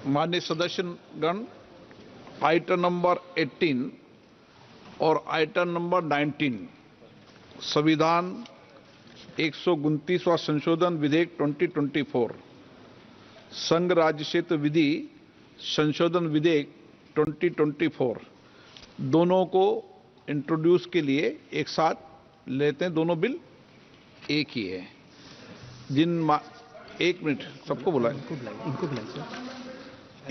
माननीय सदस्यगण, item number 18 और item number 19 संविधान 129वां संशोधन विधेयक 2024 संघ राज्य क्षेत्र विधि संशोधन विधेयक 2024 दोनों को इंट्रोड्यूस के लिए एक साथ लेते हैं। दोनों बिल एक ही है। एक मिनट, सबको बुलाएं। इनको बुलाएं सर।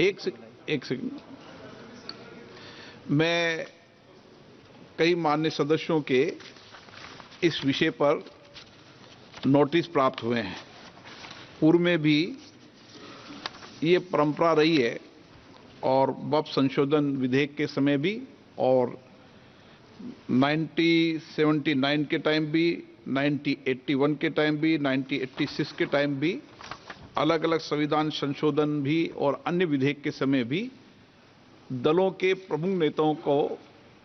एक सेकंड। मैं कई माननीय सदस्यों के इस विषय पर नोटिस प्राप्त हुए हैं। पूर्व में भी ये परंपरा रही है और वक्फ संशोधन विधेयक के समय भी और 1979 के टाइम भी, 1981 के टाइम भी, 1986 के टाइम भी, अलग अलग संविधान संशोधन भी और अन्य विधेयक के समय भी दलों के प्रमुख नेताओं को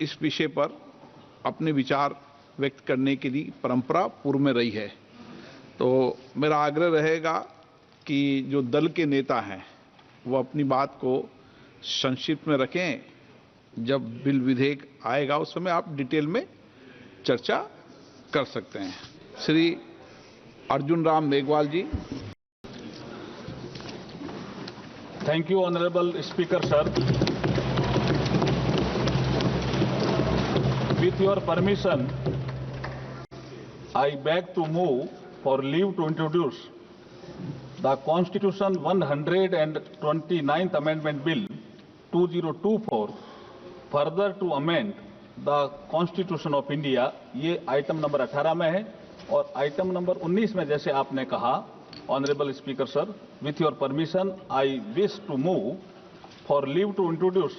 इस विषय पर अपने विचार व्यक्त करने के लिए परंपरा पूर्व में रही है। तो मेरा आग्रह रहेगा कि जो दल के नेता हैं वो अपनी बात को संक्षिप्त में रखें। जब बिल विधेयक आएगा उस समय आप डिटेल में चर्चा कर सकते हैं। श्री अर्जुन राम मेघवाल जी। Thank you, Honorable Speaker, sir. With your permission, I beg to move for leave to introduce the Constitution 129th Amendment Bill 2024, further to amend the Constitution of India. ये आइटम नंबर 18 में है और item number 19 में जैसे आपने कहा, Honorable Speaker, sir, with your permission, I wish to move for leave to introduce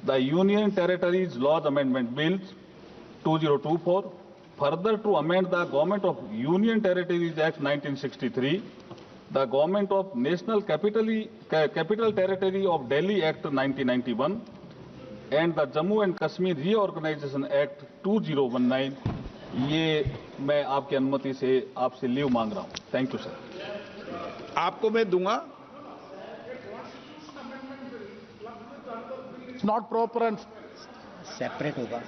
the Union Territories Laws Amendment Bill 2024, further to amend the Government of Union Territories Act 1963, the Government of National Capital Territory of Delhi Act 1991, and the Jammu and Kashmir Reorganization Act 2019. ये मैं आपकी अनुमति से आपसे leave मांग रहा हूं। Thank you sir. आपको मैं दूंगा। नॉट प्रॉपर एंड सेपरेट होगा,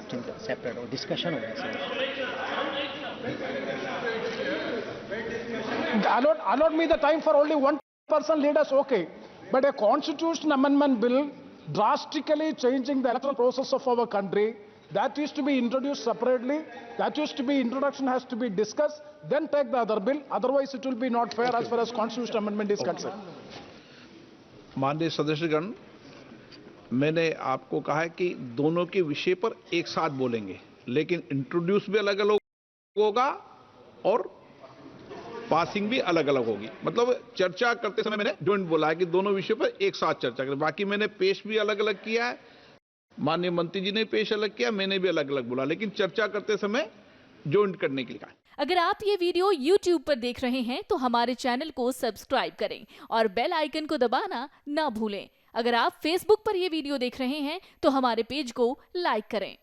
सेपरेट और डिस्कशन होगा sir. allot me the time for only one person leaders, okay, but a constitution amendment bill drastically changing the electoral process of our country, that is to be introduced separately, that is to be introduction has to be discussed, then take the other bill, otherwise it will be not fair as far as constitutional amendment is concerned. माननीय सदस्यगण, मैंने आपको कहा है कि दोनों के विषय पर एक साथ बोलेंगे, लेकिन इंट्रोड्यूस भी अलग अलग होगा और पासिंग भी अलग अलग होगी। मतलब चर्चा करते समय मैंने जॉइंट बोला है कि दोनों विषयों पर एक साथ चर्चा करें। बाकी मैंने पेश भी अलग अलग किया है, माननीय मंत्री जी ने पेश अलग किया, मैंने भी अलग अलग बोला, लेकिन चर्चा करते समय जॉइंट करने के लिए कहा। अगर आप ये वीडियो YouTube पर देख रहे हैं तो हमारे चैनल को सब्सक्राइब करें और बेल आइकन को दबाना ना भूलें। अगर आप Facebook पर ये वीडियो देख रहे हैं तो हमारे पेज को लाइक करें।